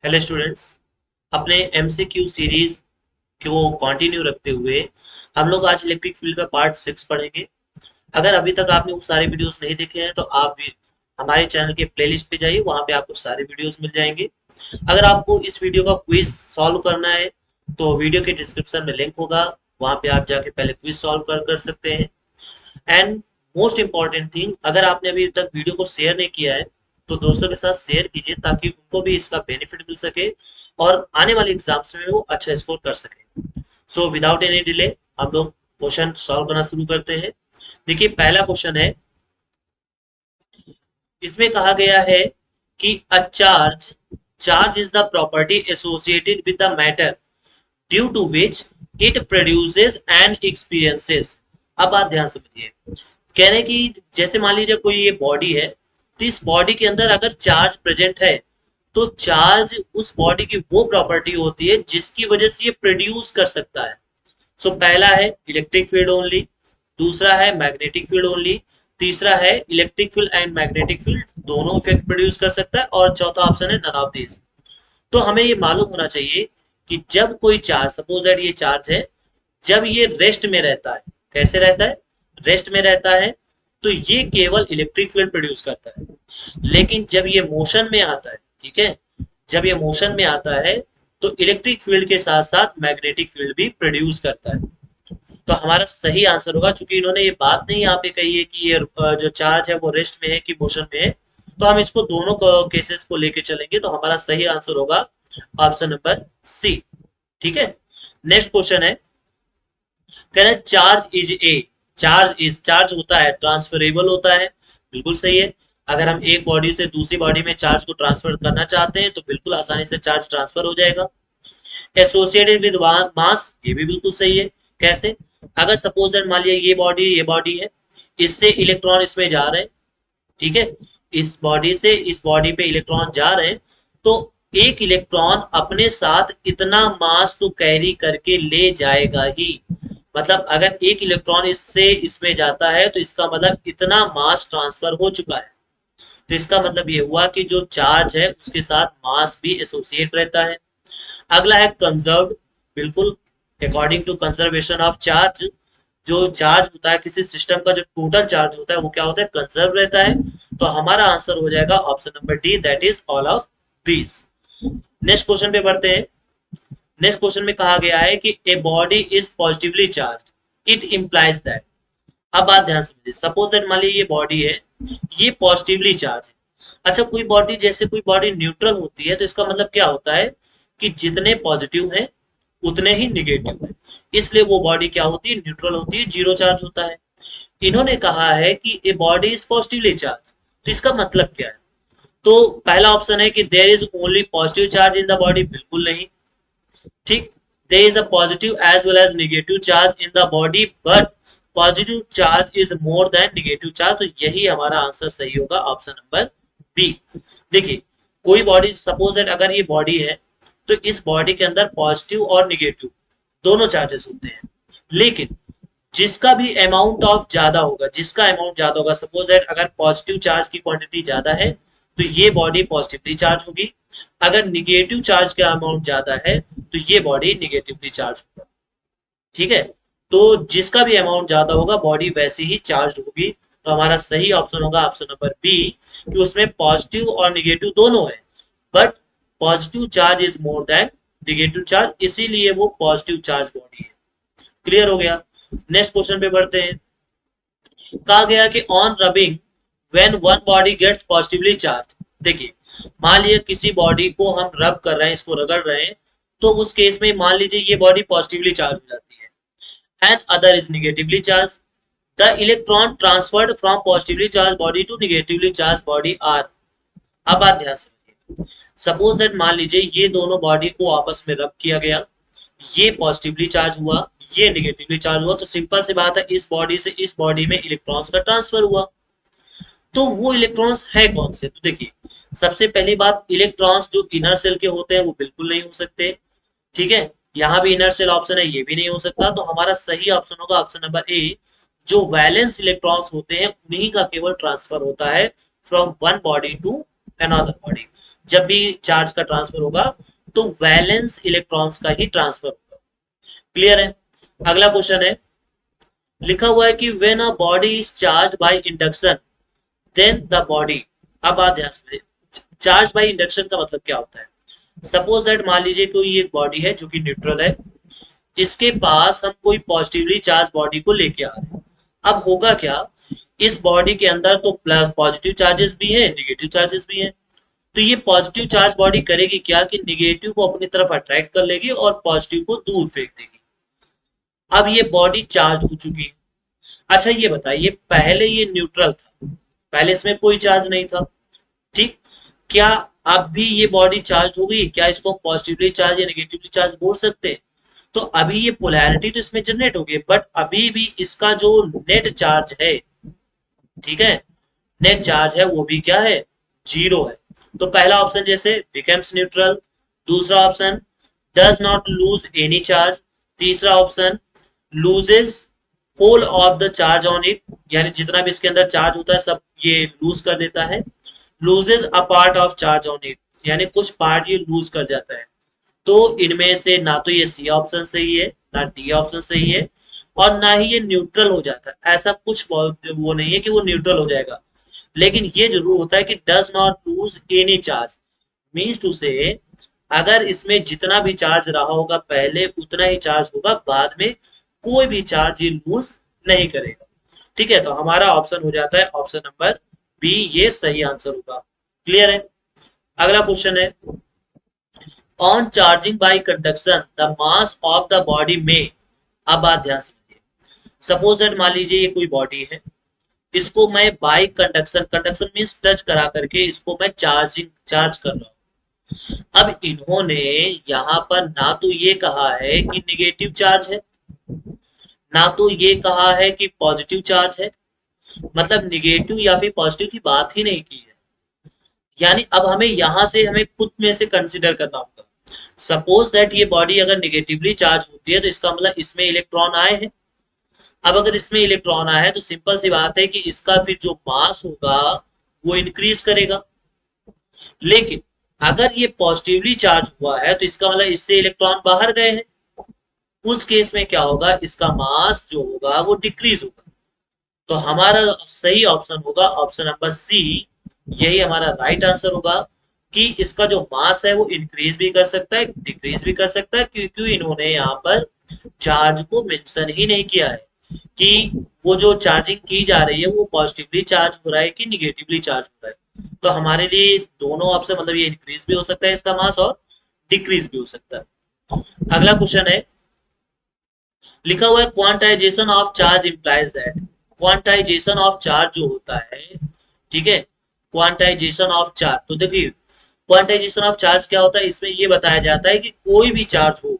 Hello students. अपने MCQ series को continue रखते हुए हम लोग आज इलेक्ट्रिक फील्ड का पार्ट 6 पढ़ेंगे। अगर अभी तक आपने वो सारे वीडियोस नहीं देखे हैं तो आप भी हमारे चैनल के प्लेलिस्ट पे जाइए, वहां पे आपको सारे वीडियोस मिल जाएंगे। अगर आपको इस वीडियो का क्विज सॉल्व करना है तो वीडियो के डिस्क्रिप्शन में लिंक होगा, वहां पे आप जाके पहले क्विज सॉल्व कर सकते हैं। एंड मोस्ट इम्पॉर्टेंट थिंग, अगर आपने अभी तक वीडियो को शेयर नहीं किया है तो दोस्तों के साथ शेयर कीजिए ताकि उनको भी इसका बेनिफिट मिल सके और आने वाले एग्जाम्स में वो अच्छा स्कोर कर सके। सो विदाउट एनी डिले हम लोग क्वेश्चन सॉल्व करना शुरू करते हैं। देखिए, पहला क्वेश्चन है, इसमें कहा गया है कि a charge charge is the property associated with the matter due to which it produces and experiences. अब बात ध्यान समझिए। कह रहे हैं कि जैसे मान लीजिए कोई ये बॉडी है, तो इस बॉडी के अंदर अगर चार्ज प्रेजेंट है तो चार्ज उस बॉडी की वो प्रॉपर्टी होती है जिसकी वजह से ये प्रोड्यूस कर सकता है। सो पहला है इलेक्ट्रिक फील्ड ओनली, दूसरा है मैग्नेटिक फील्ड ओनली, तीसरा है electric field and magnetic field दोनों इफेक्ट प्रोड्यूस कर सकता है, और चौथा ऑप्शन है नन ऑफ दीज। तो हमें ये मालूम होना चाहिए कि जब कोई चार्ज, सपोज दैट ये चार्ज है, जब ये रेस्ट में रहता है, कैसे रहता है, रेस्ट में रहता है, तो ये केवल इलेक्ट्रिक फील्ड प्रोड्यूस करता है। लेकिन जब ये मोशन में आता है, ठीक है, जब ये मोशन में आता है तो इलेक्ट्रिक फील्ड के साथ साथ मैग्नेटिक फील्ड भी प्रोड्यूस करता है। तो हमारा सही आंसर होगा, चूंकि इन्होंने ये बात नहीं यहाँ पे कही है कि ये जो चार्ज है वो रेस्ट में है कि मोशन में है, तो हम इसको दोनों केसेस को लेके चलेंगे, तो हमारा सही आंसर होगा ऑप्शन नंबर सी। ठीक है। नेक्स्ट क्वेश्चन है, कह रहे चार्ज इज ए, चार्ज होता है, ट्रांसफरेबल होता है। बिल्कुल सही है। अगर हम एक बॉडी से दूसरी बॉडी में चार्ज को ट्रांसफर करना चाहते हैं तो बिल्कुल आसानी से चार्ज ट्रांसफर हो जाएगा। एसोसिएटेड विद मास, ये भी बिल्कुल सही है। कैसे? अगर सपोज दैट मान लिया ये बॉडी है, इससे इलेक्ट्रॉन इसमें जा रहे हैं, ठीक है, इस बॉडी से इस बॉडी पे इलेक्ट्रॉन जा रहे हैं, तो एक इलेक्ट्रॉन अपने साथ इतना मास तो कैरी करके ले जाएगा ही। मतलब अगर एक इलेक्ट्रॉन इससे इसमें जाता है तो इसका मतलब इतना मास ट्रांसफर हो चुका है। तो इसका मतलब ये हुआ कि जो चार्ज है उसके साथ मास भी एसोसिएट रहता है। अगला है कंजर्व। बिल्कुल, according to conservation of charge, जो चार्ज होता है किसी सिस्टम का, जो टोटल चार्ज होता है वो क्या होता है, कंजर्व रहता है। तो हमारा आंसर हो जाएगा option number D, that is all of these. Next question पे बढ़ते हैं। नेक्स्ट क्वेश्चन में कहा गया है कि a body is positively charge, it implies that. अब बात ध्यान समझिए, सपोज दैट मान लीजिए ये बॉडी है, ये पॉजिटिवली चार्ज है। अच्छा, कोई बॉडी, जैसे कोई बॉडी न्यूट्रल होती है तो इसका मतलब क्या होता है कि जितने पॉजिटिव है उतने ही निगेटिव है, इसलिए वो बॉडी क्या होती है, न्यूट्रल होती है, जीरो चार्ज होता है। इन्होंने कहा है कि a body is positively charge, तो इसका मतलब क्या है? तो पहला ऑप्शन है कि there is only positive charge in the body, बिल्कुल नहीं। ठीक, there is a positive as well as negative charge in the body, but positive charge is more than negative charge. तो यही हमारा आंसर सही होगा, ऑप्शन नंबर बी। देखिए, कोई बॉडी, सपोज दैट अगर ये बॉडी है तो इस बॉडी के अंदर पॉजिटिव और निगेटिव दोनों चार्जेस होते हैं, लेकिन जिसका भी अमाउंट ऑफ ज्यादा होगा, जिसका अमाउंट ज्यादा होगा, सपोज दैट अगर पॉजिटिव चार्ज की क्वांटिटी ज्यादा है तो ये बॉडी पॉजिटिवली चार्ज होगी। अगर निगेटिव चार्ज का अमाउंट ज्यादा है तो ये बॉडी निगेटिवली चार्ज होगा। ठीक है। तो जिसका भी अमाउंट ज्यादा होगा बॉडी वैसे ही चार्ज होगी। तो हमारा सही ऑप्शन होगा ऑप्शन नंबर बी, कि उसमें पॉजिटिव और निगेटिव दोनों है, but positive charge is more then negative charge, इसीलिए वो पॉजिटिव चार्ज बॉडी है। क्लियर हो गया। नेक्स्ट क्वेश्चन पे बढ़ते हैं। कहा गया कि on rubbing when one body gets positively charged. देखिए, मान लीजिए किसी बॉडी को हम रब कर रहे हैं, इसको रगड़ रहे हैं, तो उस केस में मान लीजिए ये बॉडी पॉजिटिवली चार्ज हो जाती है and other is negatively charged. The electron transferred from positively charged body to negatively charged body are. अब बात ध्यान समझिए, सपोज दैट मान लीजिए ये दोनों बॉडी को आपस में रब किया गया, ये पॉजिटिवली चार्ज हुआ, ये निगेटिवली चार्ज हुआ, तो सिंपल सी बात है, इस बॉडी से इस बॉडी में इलेक्ट्रॉन्स का ट्रांसफर हुआ। तो वो इलेक्ट्रॉन्स है कौन से? तो देखिए, सबसे पहली बात, इलेक्ट्रॉन्स जो इनर सेल के होते हैं वो बिल्कुल नहीं हो सकते। ठीक है, यहाँ भी इनर सेल ऑप्शन है, ये भी नहीं हो सकता। तो हमारा सही ऑप्शन होगा ऑप्शन नंबर ए, जो वैलेंस इलेक्ट्रॉन्स होते हैं उन्हीं का केवल ट्रांसफर होता है from one body to another body. जब भी चार्ज का ट्रांसफर होगा तो वैलेंस इलेक्ट्रॉन्स का ही ट्रांसफर होगा। क्लियर है? अगला क्वेश्चन है, लिखा हुआ है कि when a body is charged by induction then the body. अब बात ध्यान से, चार्ज बाय इंडक्शन का मतलब क्या होता है? सपोज दैट मान लीजिए कोई एक बॉडी है जो कि न्यूट्रल है, इसके पास हम कोई पॉजिटिवली चार्ज बॉडी को लेके आ रहे हैं। अब होगा क्या, इस बॉडी के अंदर तो प्लस पॉजिटिव चार्जेस भी है, नेगेटिव चार्जेस भी है। तो ये पॉजिटिव चार्ज बॉडी करेगी क्या कि निगेटिव को अपनी तरफ अट्रैक्ट कर लेगी और पॉजिटिव को दूर फेंक देगी। अब ये बॉडी चार्ज हो चुकी है। अच्छा ये बताइए, पहले ये न्यूट्रल था, पहले इसमें कोई चार्ज नहीं था, ठीक? क्या अब भी ये बॉडी चार्ज हो गई? क्या इसको पॉजिटिवली चार्ज या नेगेटिवली चार्ज बोल सकते हैं? तो अभी ये पोलैरिटी तो इसमें जनरेट हो गई, बट अभी भी इसका जो नेट चार्ज है, ठीक है, नेट चार्ज है वो भी क्या है? जीरो है। तो पहला ऑप्शन जैसे बिकम्स न्यूट्रल, दूसरा option does not lose any charge, तीसरा option loses whole of the charge on it, यानी जितना भी इसके अंदर चार्ज होता है सब ये लूज कर देता है। Loses a part of charge on it, यानी कुछ पार्ट ये लूज कर जाता है। तो इनमें से ना तो ये सी ऑप्शन सही है, ना डी ऑप्शन सही है, और ना ही ये न्यूट्रल हो जाता है। ऐसा कुछ वो नहीं है कि वो न्यूट्रल हो जाएगा, लेकिन ये जरूर होता है कि does not lose any charge, means to say अगर इसमें जितना भी चार्ज रहा होगा पहले उतना ही चार्ज होगा, बाद में कोई भी चार्ज ये लूज नहीं करेगा। ठीक है, तो हमारा ऑप्शन हो जाता है ऑप्शन नंबर बी, ये सही आंसर होगा। क्लियर है? अगला क्वेश्चन है, on charging by conduction the mass of the body में। अब बात ध्यान से, सपोज दैट मान लीजिए ये कोई बॉडी है, इसको मैं bye conduction, conduction means touch करा करके इसको मैं चार्ज कर रहा हूं। अब इन्होंने यहां पर ना तो ये कहा है कि निगेटिव चार्ज है, ना तो ये कहा है कि पॉजिटिव चार्ज है, मतलब निगेटिव या फिर पॉजिटिव की बात ही नहीं की है। यानी अब हमें यहां से हमें खुद में से कंसिडर करना होगा। सपोज दैट ये बॉडी अगर निगेटिवली चार्ज होती है तो इसका मतलब इसमें इलेक्ट्रॉन आए हैं। अब अगर इसमें इलेक्ट्रॉन आया है तो सिंपल सी बात है कि इसका फिर जो मास होगा वो इंक्रीज करेगा। लेकिन अगर ये पॉजिटिवली चार्ज हुआ है तो इसका मतलब इससे इलेक्ट्रॉन बाहर गए हैं, उस केस में क्या होगा, इसका मास जो होगा वो डिक्रीज होगा। तो हमारा सही ऑप्शन होगा ऑप्शन नंबर सी, यही हमारा राइट आंसर होगा कि इसका जो मास है वो इंक्रीज भी कर सकता है, डिक्रीज भी कर सकता है, क्योंकि इन्होंने यहाँ पर चार्ज को मेंशन ही नहीं किया है कि वो जो चार्जिंग की जा रही है वो पॉजिटिवली चार्ज हो रहा है कि निगेटिवली चार्ज हो रहा है। तो हमारे लिए दोनों ऑप्शन, मतलब ये इंक्रीज भी हो सकता है इसका मास और डिक्रीज भी हो सकता है। अगला क्वेश्चन है, लिखा हुआ है quantization of charge implies that. Quantization of charge जो होता है, ठीक है, क्वांटाइजेशन ऑफ चार्ज, तो देखिए क्वांटाइजेशन ऑफ चार्ज क्या होता है, इसमें ये बताया जाता है कि कोई भी चार्ज हो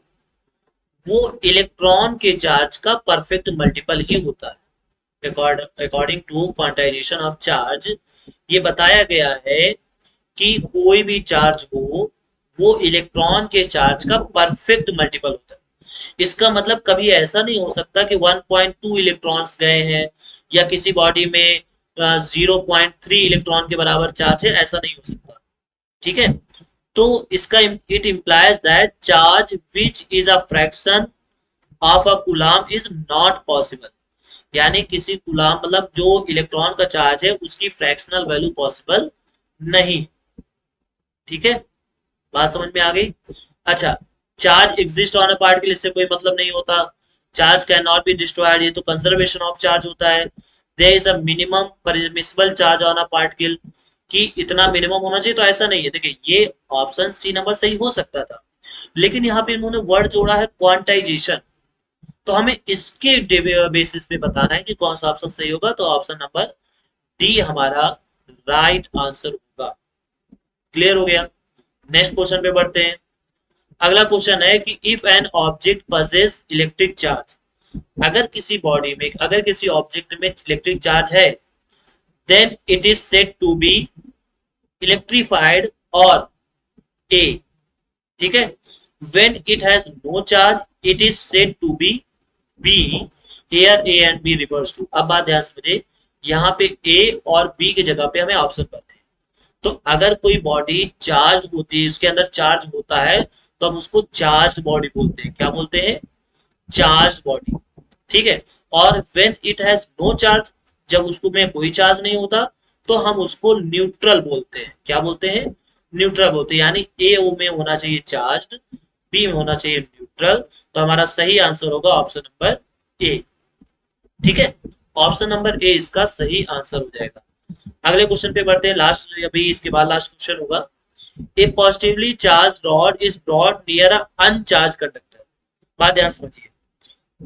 वो इलेक्ट्रॉन के चार्ज का परफेक्ट मल्टीपल ही होता है। According to quantization of charge ये बताया गया है कि कोई भी चार्ज हो वो इलेक्ट्रॉन के चार्ज का परफेक्ट मल्टीपल होता है। इसका मतलब कभी ऐसा नहीं हो सकता कि 1.2 इलेक्ट्रॉन्स गए हैं या किसी बॉडी में 0.3 इलेक्ट्रॉन के बराबर चार्ज है, ऐसा नहीं हो सकता। ठीक है, तो इसका it implies that charge which is a fraction of a coulomb is not possible, यानी किसी कूलम मतलब जो इलेक्ट्रॉन का चार्ज है उसकी फ्रैक्शनल वैल्यू पॉसिबल नहीं। ठीक है, बात समझ में आ गई? अच्छा, charge exist on a particle, इससे कोई मतलब नहीं होता। Charge can not be destroyed, ये तो कंजर्वेशन ऑफ चार्ज होता है। There is a minimum permissible charge on a particle, कि इतना मिनिमम होना चाहिए, तो ऐसा नहीं है। देखिए ये ऑप्शन सी नंबर सही हो सकता था, लेकिन यहाँ पे इन्होंने वर्ड जोड़ा है क्वांटाइजेशन, तो हमें इसके बेसिस पे बताना है कि कौन सा ऑप्शन सही होगा। तो ऑप्शन नंबर डी हमारा राइट आंसर होगा। क्लियर हो गया? नेक्स्ट क्वेश्चन पे बढ़ते हैं। अगला क्वेश्चन है कि if an object possesses electric charge, अगर किसी बॉडी में, अगर किसी ऑब्जेक्ट में इलेक्ट्रिक चार्ज है, then it is said to be electrified और ए, ठीक है, when it has no charge it is said to be B. Here A and B reverse too. अब बात ध्यान से, यहाँ पे ए और बी की जगह पे हमें ऑप्शन करना है। तो अगर कोई बॉडी चार्ज होती है, उसके अंदर चार्ज होता है, तो हम उसको चार्ज बॉडी बोलते हैं। क्या बोलते हैं? Charge body. ठीक है। और when it has no charge, जब उसको में कोई चार्ज नहीं होता, तो हम उसको न्यूट्रल बोलते हैं। क्या बोलते हैं? न्यूट्रल बोलते हैं। यानी ए ओ में होना चाहिए चार्ज, बी में होना चाहिए न्यूट्रल। तो हमारा सही आंसर होगा ऑप्शन नंबर ए। ठीक है, ऑप्शन नंबर ए इसका सही आंसर हो जाएगा। अगले क्वेश्चन पे बढ़ते हैं, लास्ट, अभी इसके बाद लास्ट क्वेश्चन होगा। A positively charge rod is brought near a uncharge conductor. बात ध्यान से समझिए।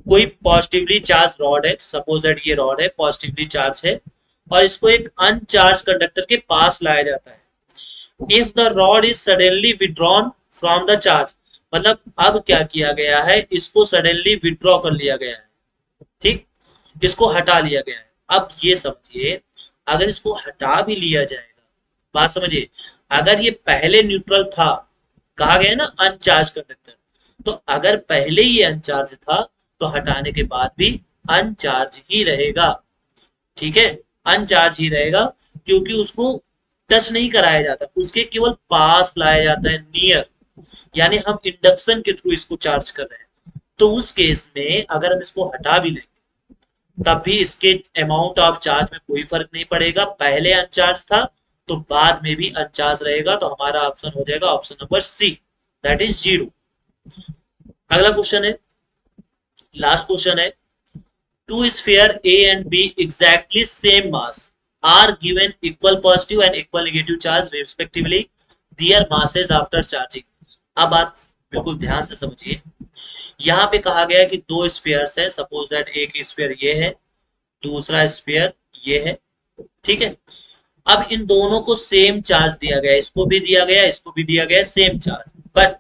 कोई पॉजिटिवली चार्ज रॉड है, सपोज दैट ये रॉड है, पॉजिटिवली चार्ज है, और इसको एक अनचार्ज कंडक्टर के पास लाया जाता है। If the rod is suddenly withdrawn from the charge, मतलब अब क्या किया गया है, इसको सडनली विड्रॉ कर लिया गया है। ठीक, इसको हटा लिया गया है। अब ये समझिए, अगर इसको हटा भी लिया जाएगा, बात समझिए, अगर ये पहले न्यूट्रल था, कहा गया है ना अनचार्ज कंडक्टर, तो अगर पहले ये अनचार्ज था, तो हटाने के बाद भी अनचार्ज ही रहेगा। ठीक है, अनचार्ज ही रहेगा, क्योंकि उसको टच नहीं कराया जाता, उसके केवल पास लाया जाता है, नियर। यानी हम इंडक्शन के थ्रू इसको चार्ज कर रहे हैं। तो उस केस में अगर हम इसको हटा भी लें, तब भी इसके अमाउंट ऑफ चार्ज में कोई फर्क नहीं पड़ेगा। पहले अनचार्ज था, तो बाद में भी अनचार्ज रहेगा। तो हमारा ऑप्शन हो जाएगा option number C, that is 0। अगला क्वेश्चन है, लास्ट क्वेश्चन है। Two sphere A and B exactly same mass are given equal positive and equal negative charge respectively their masses after charging. अब बात बिल्कुल ध्यान से समझिए। यहाँ पे कहा गया है कि दो स्फीयर्स है, सपोज दैट एक स्फीयर ये है, दूसरा स्फीयर ये है। ठीक है, अब इन दोनों को सेम चार्ज दिया गया, इसको भी दिया गया, इसको भी दिया गया सेम चार्ज। बट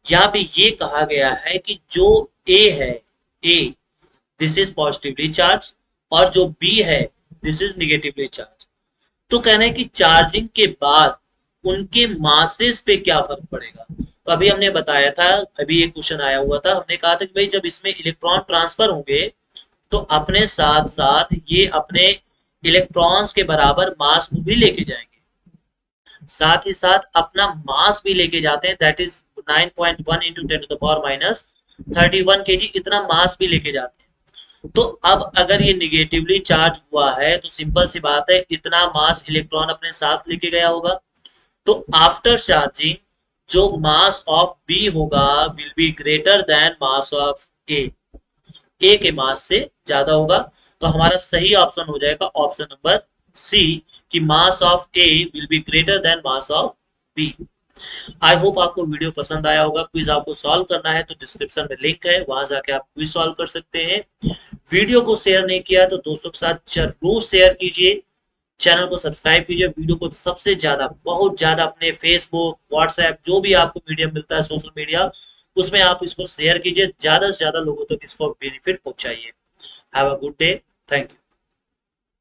यहाँ पे ये कहा गया है कि जो ए है, ए, दिस इज पॉजिटिवली चार्ज, और जो बी है, दिस इज निगेटिवली चार्ज। तो कहना है कि चार्जिंग के बाद उनके मासेस पे क्या फर्क पड़ेगा। तो अभी हमने बताया था, अभी एक क्वेश्चन आया हुआ था, हमने कहा था कि भाई जब इसमें इलेक्ट्रॉन ट्रांसफर होंगे, तो अपने साथ साथ ये अपने इलेक्ट्रॉन्स के बराबर मास को भी लेके जाएंगे, साथ ही साथ अपना मास भी लेके जाते हैं, that is 9.1 into 10 to the power minus 31 kg, इतना मास भी लेके जाते हैं। तो अब अगर ये निगेटिवली चार्ज हुआ है, तो सिंपल सी बात है, इतना मास इलेक्ट्रॉन अपने साथ लेके गया होगा। तो आफ्टर चार्जिंग जो मास ऑफ बी होगा will be greater than mass of A के मास से ज्यादा होगा। तो हमारा सही ऑप्शन हो जाएगा ऑप्शन नंबर सी, कि mass of A will be greater than mass of B. I hope आपको वीडियो पसंद आया होगा। क्विज आपको सॉल्व करना है तो डिस्क्रिप्शन में लिंक है, वहां जाके आप क्विज सॉल्व कर सकते हैं। वीडियो को शेयर नहीं किया तो दोस्तों के साथ जरूर शेयर कीजिए, चैनल को सब्सक्राइब कीजिए, वीडियो को सबसे ज्यादा, बहुत ज्यादा अपने फेसबुक, व्हाट्सएप, जो भी आपको मीडियम मिलता है सोशल मीडिया, उसमें आप इसको शेयर कीजिए, ज्यादा से ज्यादा लोगों तक इसको बेनिफिट पहुंचाइए। Have a good day, thank you.